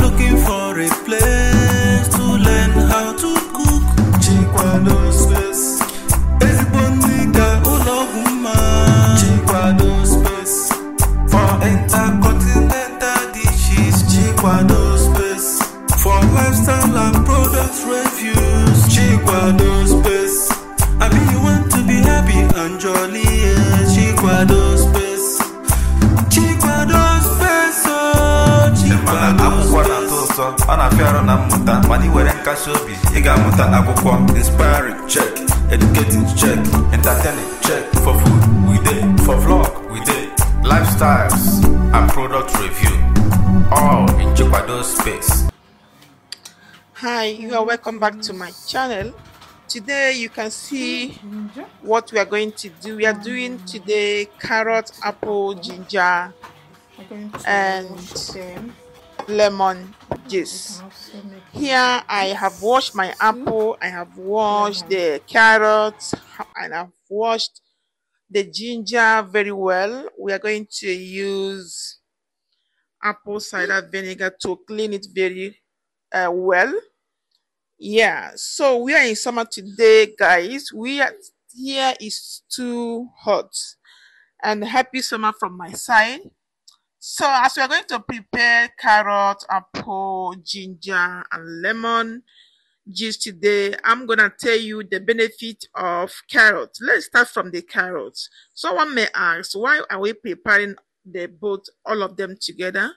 looking for a place to learn how to cook. Chikwado space. Eziboniga ulovuma. Chikwado space. For intercontinental dishes. Chikwado space. For lifestyle and product reviews. Chikwado space. I mean you want to be happy and jolly. Chikwado space. Chikwado space. Oh, Chikwado space. Ana fiaro na muta mani were nkasobi iga muta akwụkwọ. Inspiring check, educating check, entertaining check. For food we dey, for vlog we dey, lifestyles and product review, all in Chikwado space. Hi, you are welcome back to my channel. Today you can see what we are going to do. We are doing today carrot, apple, ginger and lemon juice. Here I have washed my apple, I have washed the carrots, and I've washed the ginger very well. We are going to use apple cider vinegar to clean it very well. Yeah, so we are in summer today, guys. Here is too hot, and happy summer from my side. So as we are going to prepare carrot, apple, ginger and lemon juice today, I'm gonna tell you the benefit of carrot. Let's start from the carrots. Someone may ask, why are we preparing all of them together?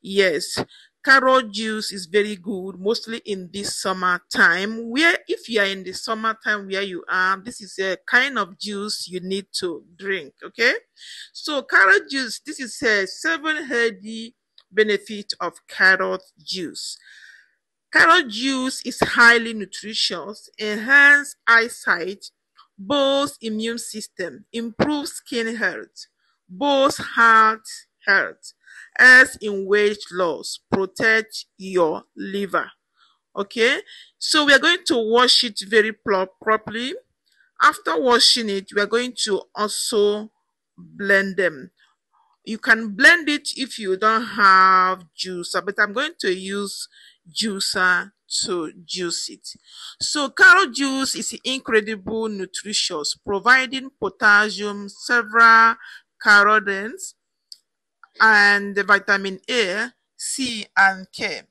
Yes, carrot juice is very good, mostly in this summer time. If you are in the summertime where you are, this is a kind of juice you need to drink. Okay, so carrot juice, this is a 7 healthy benefit of carrot juice. Carrot juice is highly nutritious, enhance eyesight, boosts immune system, improves skin health, boosts heart health, aids in weight loss, protect your liver. Okay, so we are going to wash it very properly. After washing it, we are going to also blend them. You can blend it if you don't have juicer, but I'm going to use juicer to juice it. So carrot juice is incredible nutritious, providing potassium, several carotenoids, and the vitamin A, C, and K.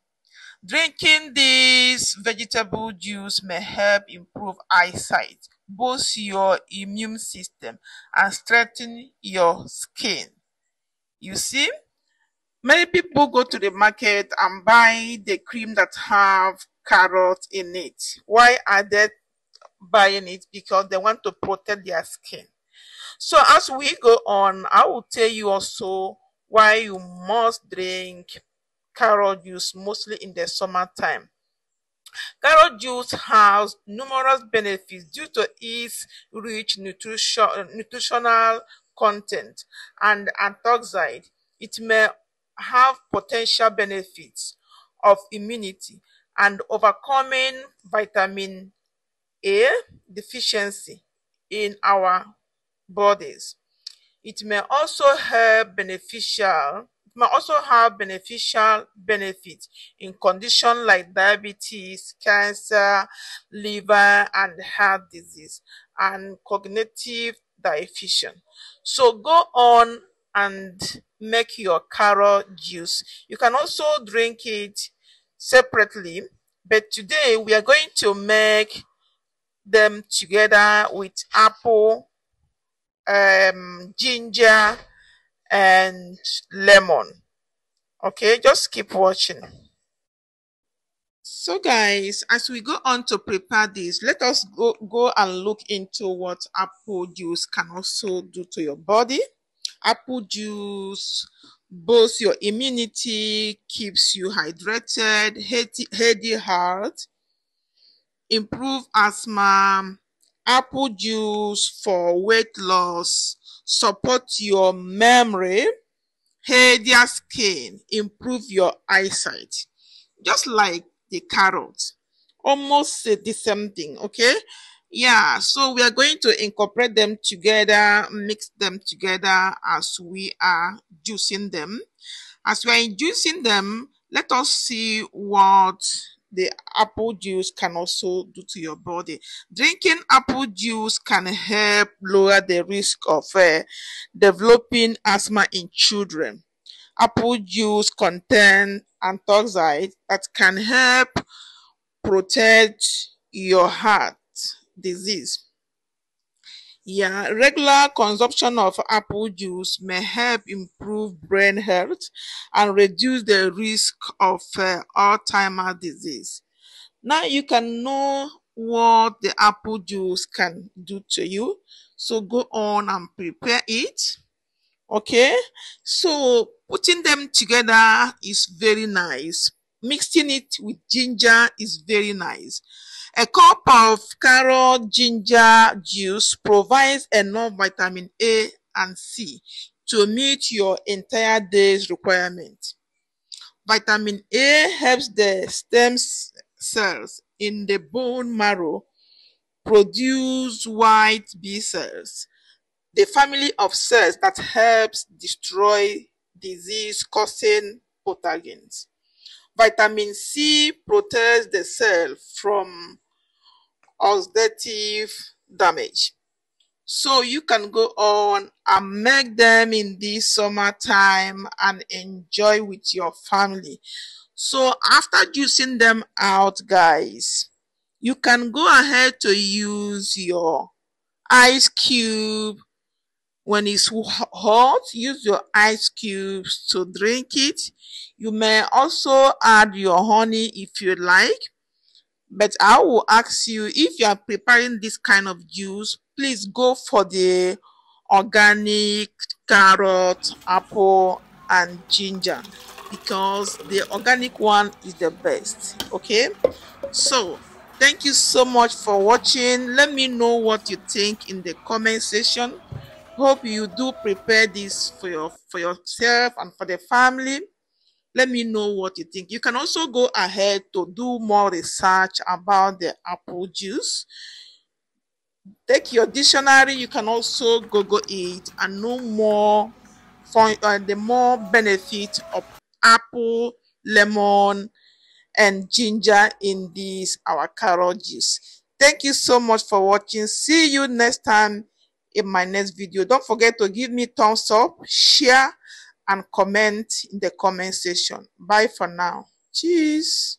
Drinking this vegetable juice may help improve eyesight, boost your immune system, and strengthen your skin. You see, many people go to the market and buy the cream that have carrot in it. Why are they buying it? Because they want to protect their skin. So as we go on, I will tell you also why you must drink carrot juice, mostly in the summertime. Carrot juice has numerous benefits due to its rich nutritional content and antioxidant. It may have potential benefits of immunity and overcoming vitamin A deficiency in our bodies. It may also have beneficial benefits in conditions like diabetes, cancer, liver and heart disease, and cognitive deficiency. So go on and make your carrot juice. You can also drink it separately, but today we are going to make them together with apple, ginger and lemon. Okay, just keep watching. So guys, as we go on to prepare this, let us go and look into what apple juice can also do to your body. Apple juice boosts your immunity, keeps you hydrated, healthy heart, improve asthma. Apple juice for weight loss, support your memory, healthier skin, improve your eyesight. Just like the carrot, almost the same thing. Okay, yeah, so we are going to incorporate them together, mix them together as we are juicing them. As we are juicing them, Let us see what the apple juice can also do to your body. Drinking apple juice can help lower the risk of developing asthma in children. Apple juice contains antioxidants that can help protect your heart disease. Yeah, regular consumption of apple juice may help improve brain health and reduce the risk of Alzheimer's disease. Now you can know what the apple juice can do to you. So go on and prepare it. Okay, so putting them together is very nice. Mixing it with ginger is very nice. A cup of carrot ginger juice provides enough vitamin A and C to meet your entire day's requirement. Vitamin A helps the stem cells in the bone marrow produce white B cells, the family of cells that helps destroy disease-causing pathogens. Vitamin C protects the cell from oxidative damage. So you can go on and make them in this summertime and enjoy with your family. So after juicing them out, guys, you can go ahead to use your ice cube. When it's hot, use your ice cubes to drink it. You may also add your honey if you like. But I will ask you, if you are preparing this kind of juice, please go for the organic carrot, apple, and ginger, because the organic one is the best. Okay, so thank you so much for watching. Let me know what you think in the comment section. Hope you do prepare this for yourself and for the family. Let me know what you think. You can also go ahead to do more research about the apple juice. Take your dictionary. You can also Google it and know more for the more benefit of apple, lemon, and ginger in this our carrot juice. Thank you so much for watching. See you next time in my next video. Don't forget to give me thumbs up, share, and comment in the comment section. Bye for now. Cheers.